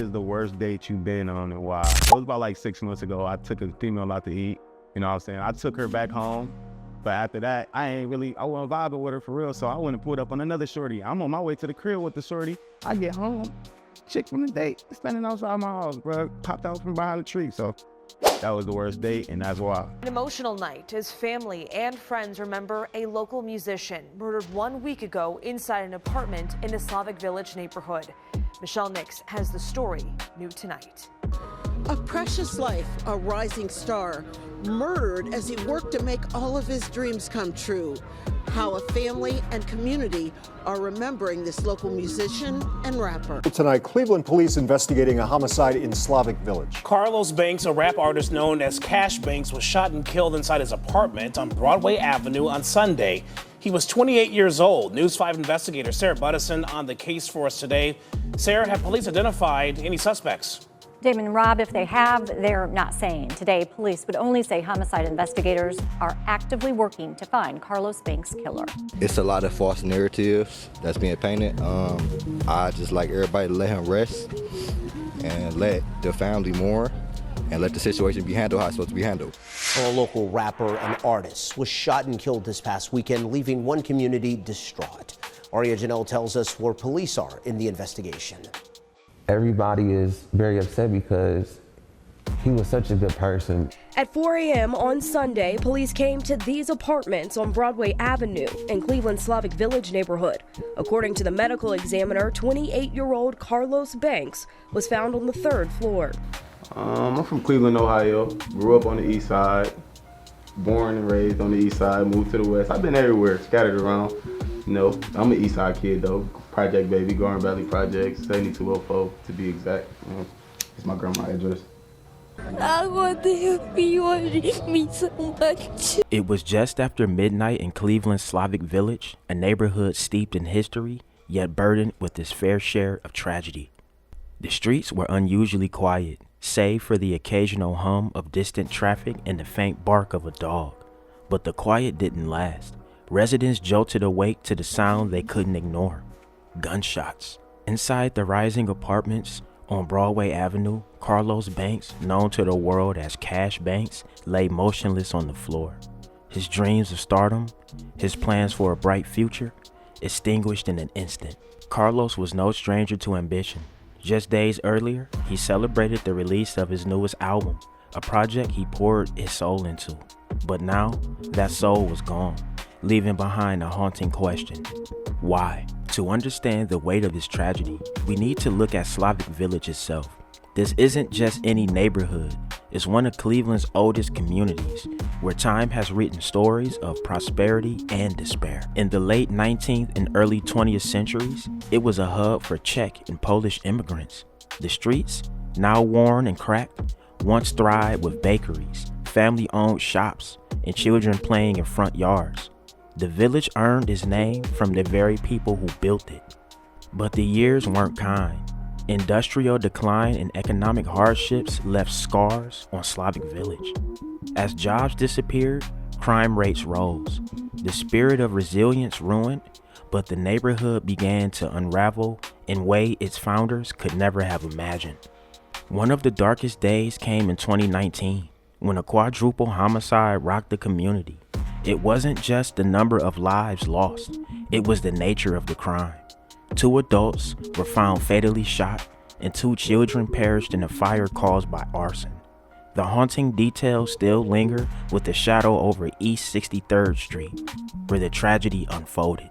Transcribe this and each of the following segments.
is the worst date you've been on and why? It was about like 6 months ago. I took a female out to eat. You know what I'm saying? I took her back home. But after that, I wasn't vibing with her for real. So I went and pulled up on another shorty. I'm on my way to the crib with the shorty. I get home, chick from the date, standing outside my house, bro. Popped out from behind the tree. So that was the worst date, and that's why. An emotional night as family and friends remember a local musician murdered 1 week ago inside an apartment in the Slavic Village neighborhood. Michelle Nix has the story, new tonight. A precious life, a rising star, murdered as he worked to make all of his dreams come true. How a family and community are remembering this local musician and rapper. Tonight, Cleveland police investigating a homicide in Slavic Village. KashBankx, a rap artist known as KashBankx, was shot and killed inside his apartment on Broadway Avenue on Sunday. He was 28 years old. News 5 investigator Sarah Buttison on the case for us today. Sarah, have police identified any suspects? Damon and Rob, if they have, they're not saying. Today, police would only say homicide investigators are actively working to find Carlos Banks' killer. It's a lot of false narratives that's being painted. I just like everybody to let him rest and let the family mourn and let the situation be handled how it's supposed to be handled. A local rapper and artist was shot and killed this past weekend, leaving one community distraught. Aria Janelle tells us where police are in the investigation. Everybody is very upset because he was such a good person. At 4 a.m. on Sunday, police came to these apartments on Broadway Avenue in Cleveland's Slavic Village neighborhood. According to the medical examiner, 28-year-old Carlos Banks was found on the 3rd floor. I'm from Cleveland, Ohio. Grew up on the east side. Born and raised on the east side, moved to the west. I've been everywhere, scattered around. You know, I'm an east side kid though. Project baby, Garden Valley Project, 7204 to be exact. It's my grandma's address. I want to be wanting me so much. It was just after midnight in Cleveland's Slavic Village, a neighborhood steeped in history, yet burdened with its fair share of tragedy. The streets were unusually quiet, save for the occasional hum of distant traffic and the faint bark of a dog. But the quiet didn't last. Residents jolted awake to the sound they couldn't ignore. Gunshots. Inside the rising apartments on Broadway Avenue, Carlos Banks, known to the world as KashBankx, lay motionless on the floor. His dreams of stardom, his plans for a bright future, extinguished in an instant. Carlos was no stranger to ambition. Just days earlier, he celebrated the release of his newest album, a project he poured his soul into. But now, that soul was gone, leaving behind a haunting question. Why? To understand the weight of this tragedy, we need to look at Slavic Village itself. This isn't just any neighborhood. It's one of Cleveland's oldest communities, where time has written stories of prosperity and despair. In the late 19th and early 20th centuries, it was a hub for Czech and Polish immigrants. The streets, now worn and cracked, once thrived with bakeries, family-owned shops, and children playing in front yards. The village earned its name from the very people who built it. But the years weren't kind. Industrial decline and economic hardships left scars on Slavic Village. As jobs disappeared, crime rates rose. The spirit of resilience ruined, but the neighborhood began to unravel in ways its founders could never have imagined. One of the darkest days came in 2019, when a quadruple homicide rocked the community. It wasn't just the number of lives lost, it was the nature of the crime. 2 adults were found fatally shot, and 2 children perished in a fire caused by arson. The haunting details still linger with the shadow over East 63rd Street, where the tragedy unfolded.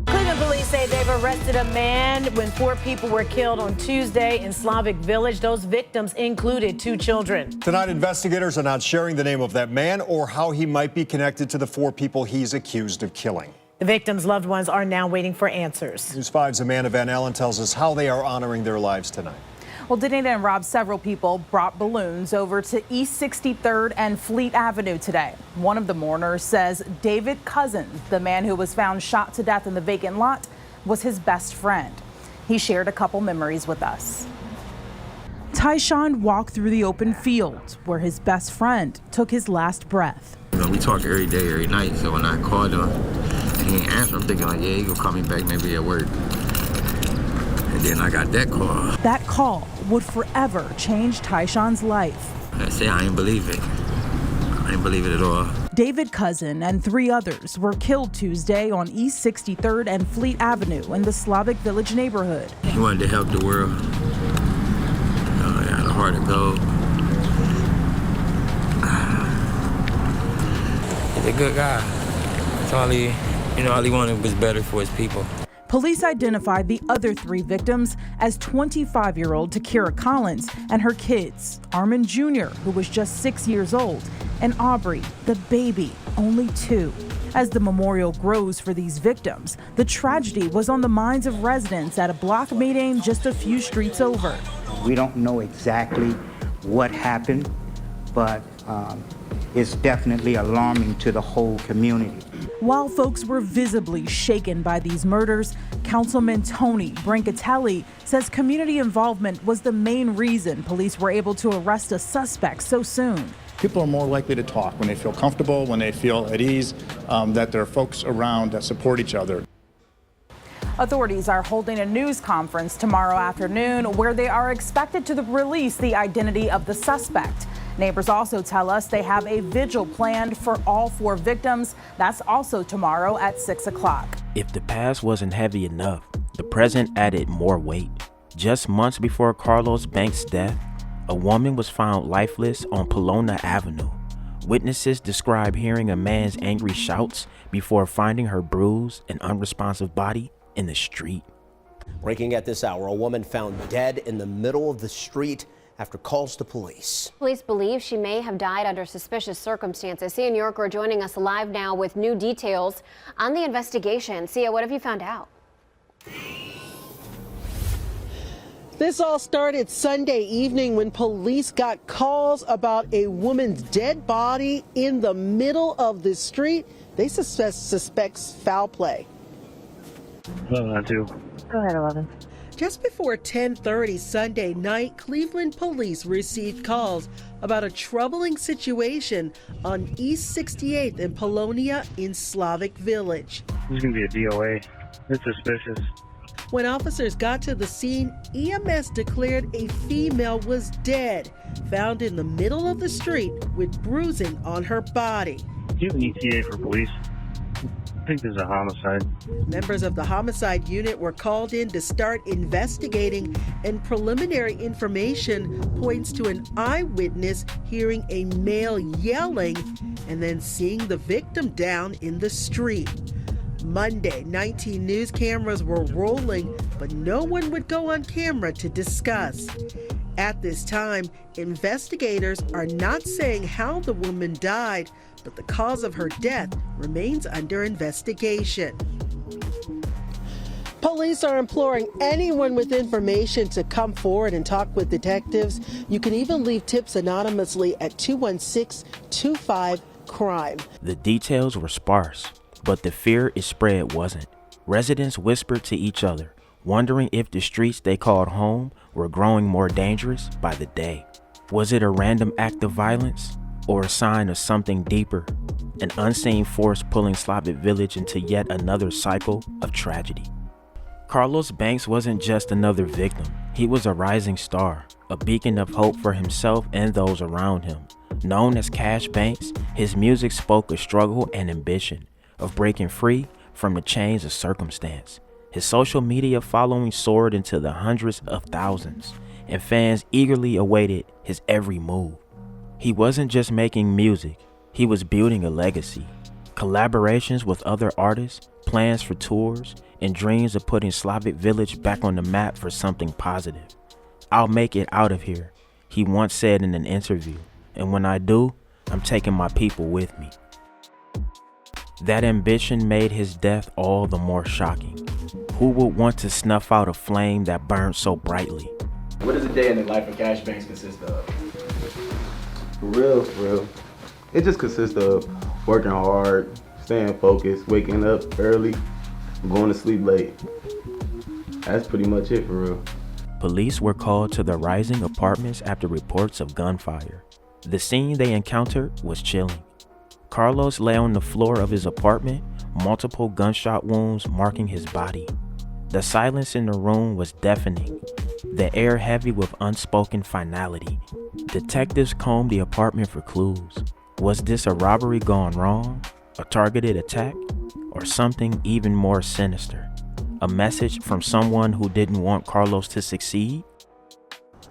Cleveland police say they've arrested a man when 4 people were killed on Tuesday in Slavic Village. Those victims included 2 children. Tonight, investigators are not sharing the name of that man or how he might be connected to the 4 people he's accused of killing. The victims' loved ones are now waiting for answers. News 5's Amanda Van Allen tells us how they are honoring their lives tonight. Well, Danita and Rob, several people brought balloons over to East 63rd and Fleet Avenue today. One of the mourners says David Cousins, the man who was found shot to death in the vacant lot, was his best friend. He shared a couple memories with us. Tyshawn walked through the open field where his best friend took his last breath. You know, we talk every day, every night, so when I called him and he didn't answer, I'm thinking like, yeah, he gonna call me back maybe at work. And then I got that call. That call would forever change Tyshawn's life. I say I ain't believe it. I ain't believe it at all. David Cousin and 3 others were killed Tuesday on East 63rd and Fleet Avenue in the Slavic Village neighborhood. He wanted to help the world. He had a heart of gold. He's a good guy. That's all he wanted was better for his people. Police identified the other 3 victims as 25-year-old Takira Collins and her kids, Armin Jr., who was just 6 years old, and Aubrey, the baby, only 2. As the memorial grows for these victims, the tragedy was on the minds of residents at a block meeting just a few streets over. We don't know exactly what happened, but it's definitely alarming to the whole community. While folks were visibly shaken by these murders, Councilman Tony Brancatelli says community involvement was the main reason police were able to arrest a suspect so soon. People are more likely to talk when they feel comfortable, when they feel at ease, that there are folks around that support each other. Authorities are holding a news conference tomorrow afternoon where they are expected to release the identity of the suspect. Neighbors also tell us they have a vigil planned for all 4 victims. That's also tomorrow at 6 o'clock. If the past wasn't heavy enough, the present added more weight. Just months before Carlos Banks' death, a woman was found lifeless on Polona Avenue. Witnesses describe hearing a man's angry shouts before finding her bruised and unresponsive body in the street. Breaking at this hour, a woman found dead in the middle of the street after calls to police. Police believe she may have died under suspicious circumstances. Sia New Yorker joining us live now with new details on the investigation. Sia, what have you found out? This all started Sunday evening when police got calls about a woman's dead body in the middle of the street. They suspect foul play. Go ahead, 11. Just before 10:30 Sunday night, Cleveland police received calls about a troubling situation on East 68th and Polonia in Slavic Village. This is going to be a DOA. It's suspicious. When officers got to the scene, EMS declared a female was dead, found in the middle of the street with bruising on her body. Do you have an ETA for police? I think there's a homicide. Members of the homicide unit were called in to start investigating, and preliminary information points to an eyewitness hearing a male yelling and then seeing the victim down in the street. Monday, 19 news cameras were rolling, but no one would go on camera to discuss. At this time, investigators are not saying how the woman died, but the cause of her death remains under investigation. Police are imploring anyone with information to come forward and talk with detectives. You can even leave tips anonymously at 216-25-CRIME. The details were sparse, but the fear it spread wasn't. Residents whispered to each other, wondering if the streets they called home were growing more dangerous by the day. Was it a random act of violence or a sign of something deeper? An unseen force pulling Slavic Village into yet another cycle of tragedy. Carlos Banks wasn't just another victim. He was a rising star, a beacon of hope for himself and those around him. Known as KashBankx, his music spoke of struggle and ambition, of breaking free from the chains of circumstance. His social media following soared into the hundreds of thousands, and fans eagerly awaited his every move. He wasn't just making music, he was building a legacy. Collaborations with other artists, plans for tours, and dreams of putting Slavic Village back on the map for something positive. "I'll make it out of here," he once said in an interview, "and when I do, I'm taking my people with me." That ambition made his death all the more shocking. Who would want to snuff out a flame that burned so brightly? What does a day in the life of KashBankx consist of? For real, it just consists of working hard, staying focused, waking up early, going to sleep late. That's pretty much it for real. Police were called to the rising apartments after reports of gunfire. The scene they encountered was chilling. Carlos lay on the floor of his apartment, multiple gunshot wounds marking his body. The silence in the room was deafening, the air heavy with unspoken finality. Detectives combed the apartment for clues. Was this a robbery gone wrong, a targeted attack, or something even more sinister? A message from someone who didn't want Carlos to succeed?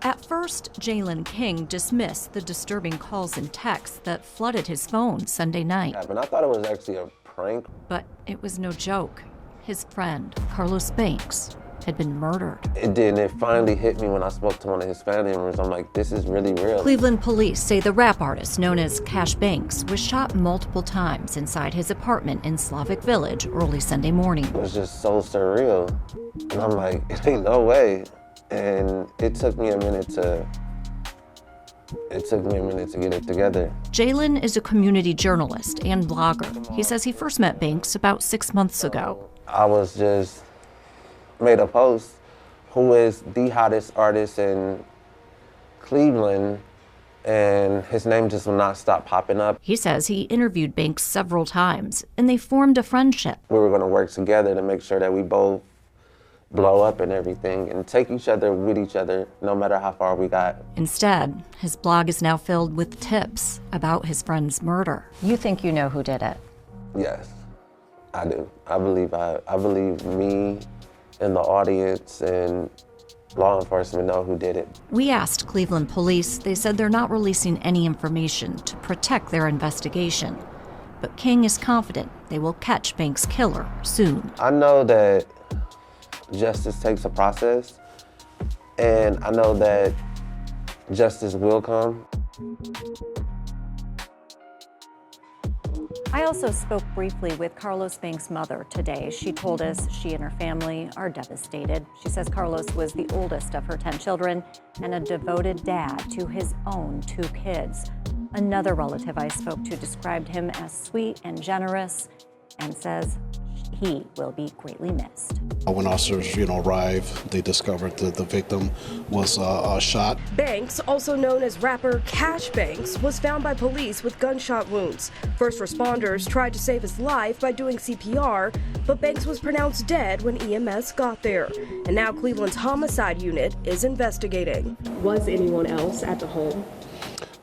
At first, Jalen King dismissed the disturbing calls and texts that flooded his phone Sunday night. I thought it was actually a prank. But it was no joke. His friend, Carlos Banks, had been murdered. It did, and it finally hit me when I spoke to one of his family members. I'm like, this is really real. Cleveland police say the rap artist known as KashBankx was shot multiple times inside his apartment in Slavic Village early Sunday morning. It was just so surreal. And I'm like, it ain't no way. And it took me a minute to get it together. Jalen is a community journalist and blogger. He says he first met Banks about 6 months ago. I was just made a post, who is the hottest artist in Cleveland, and his name just will not stop popping up. He says he interviewed Banks several times, and they formed a friendship. We were gonna work together to make sure that we both blow up and everything and take each other with each other, no matter how far we got. Instead, his blog is now filled with tips about his friend's murder. You think you know who did it? Yes, I do. I believe me and the audience and law enforcement know who did it. We asked Cleveland police. They said they're not releasing any information to protect their investigation. But King is confident they will catch Banks' killer soon. I know that justice takes a process, and I know that justice will come. I also spoke briefly with Carlos Banks' mother today. She told us she and her family are devastated. She says Carlos was the oldest of her 10 children and a devoted dad to his own 2 kids. Another relative I spoke to described him as sweet and generous and says he will be greatly missed. When officers, arrived, they discovered that the victim was shot. Banks, also known as rapper KashBankx, was found by police with gunshot wounds. First responders tried to save his life by doing CPR, but Banks was pronounced dead when EMS got there. And now Cleveland's homicide unit is investigating. Was anyone else at the home?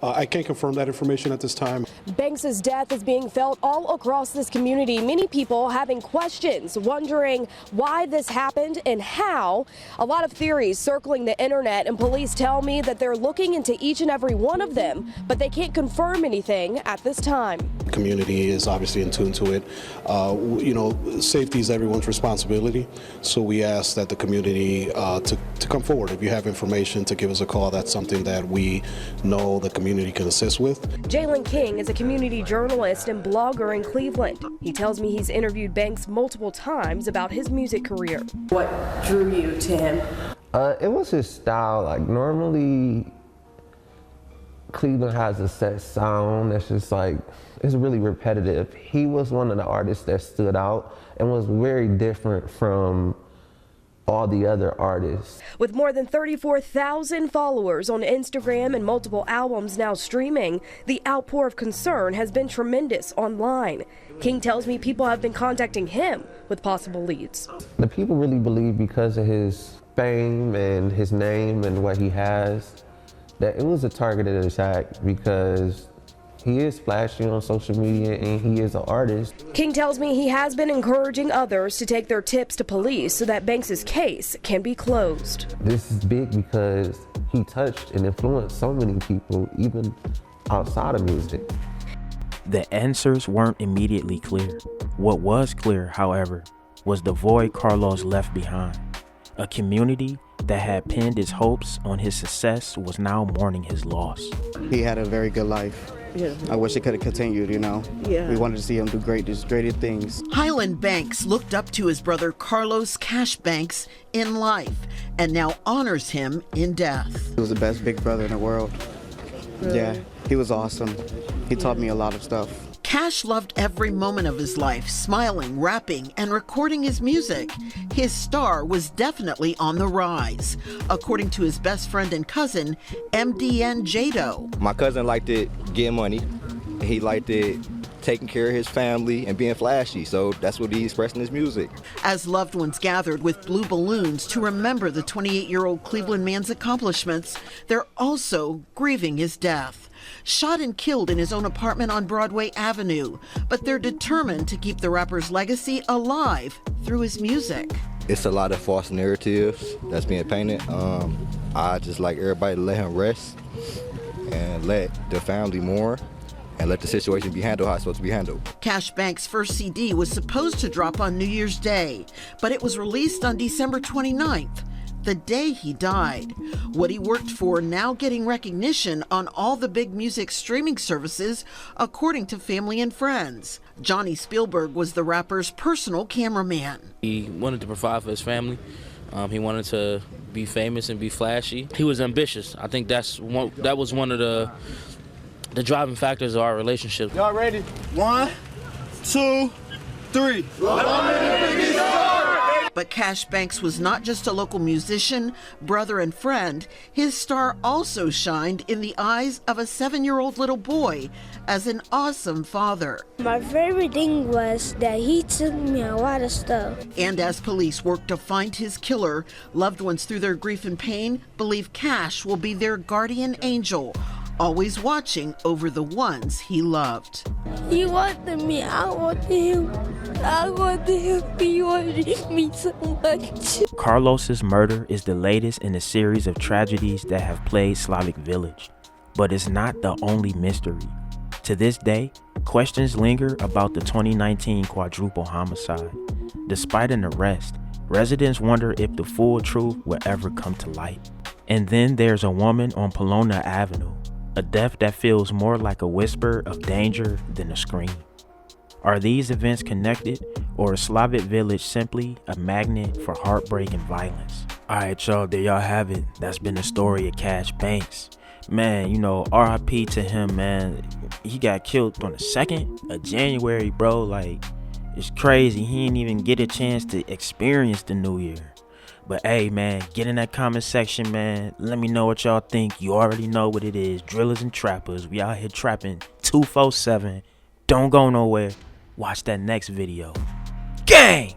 I can't confirm that information at this time. Banks' death is being felt all across this community. Many people having questions, wondering why this happened and how. A lot of theories circling the internet, and police tell me that they're looking into each and every one of them, but they can't confirm anything at this time. The community is obviously in tune to it. Safety is everyone's responsibility, so we ask that the community to come forward. If you have information, to give us a call. That's something that we know the community can assist with. Jalen King is a community journalist and blogger in Cleveland. He tells me he's interviewed Banks multiple times about his music career. What drew you to him? It was his style. Like, normally Cleveland has a set sound that's just it's really repetitive. He was one of the artists that stood out and was very different from all the other artists. With more than 34,000 followers on Instagram and multiple albums now streaming, the outpour of concern has been tremendous online. King tells me people have been contacting him with possible leads. The people really believe, because of his fame and his name and what he has, that it was a targeted attack, because he is flashy on social media and he is an artist. King tells me he has been encouraging others to take their tips to police so that Banks' case can be closed. This is big because he touched and influenced so many people, even outside of music. The answers weren't immediately clear. What was clear, however, was the void Carlos left behind. A community that had pinned its hopes on his success was now mourning his loss. He had a very good life. Yeah. I wish it could have continued, Yeah. We wanted to see him do great things. Highland Banks looked up to his brother Carlos KashBankx in life and now honors him in death. He was the best big brother in the world. Really? Yeah, he was awesome. He taught me a lot of stuff. Cash loved every moment of his life, smiling, rapping, and recording his music. His star was definitely on the rise, according to his best friend and cousin, MDN Jado. My cousin liked it getting money. He liked it taking care of his family and being flashy. So that's what he expressed in his music. As loved ones gathered with blue balloons to remember the 28-year-old Cleveland man's accomplishments, they're also grieving his death. Shot and killed in his own apartment on Broadway Avenue, but they're determined to keep the rapper's legacy alive through his music. It's a lot of false narratives that's being painted. I just like everybody to let him rest and let the family mourn and let the situation be handled how it's supposed to be handled. KashBankx' first CD was supposed to drop on New Year's Day, but it was released on December 29th, the day he died. What he worked for now getting recognition on all the big music streaming services, according to family and friends. Johnny Spielberg was the rapper's personal cameraman. He wanted to provide for his family. He wanted to be famous and be flashy. He was ambitious. I think that was one of the driving factors of our relationship. Y'all ready? 1, 2, 3. But KashBankx was not just a local musician, brother, and friend. His star also shined in the eyes of a 7-year-old little boy as an awesome father. My favorite thing was that he took me a lot of stuff. And as police work to find his killer, loved ones through their grief and pain believe Cash will be their guardian angel, always watching over the ones he loved. He wanted me, I wanted him. I wanted him, he wanted me so much. Carlos's murder is the latest in a series of tragedies that have plagued Slavic Village, but it's not the only mystery. To this day, questions linger about the 2019 quadruple homicide. Despite an arrest, residents wonder if the full truth will ever come to light. And then there's a woman on Pomona Avenue, a death that feels more like a whisper of danger than a scream. Are these events connected, or is Slavic Village simply a magnet for heartbreak and violence? Alright y'all, there y'all have it. That's been the story of KashBankx. Man, you know, RIP to him, man. He got killed on the 2nd of January, bro. Like, it's crazy. He didn't even get a chance to experience the new year. But hey, man, get in that comment section, man. Let me know what y'all think. You already know what it is. Drillers and trappers. We out here trapping 247. Don't go nowhere. Watch that next video. Gang!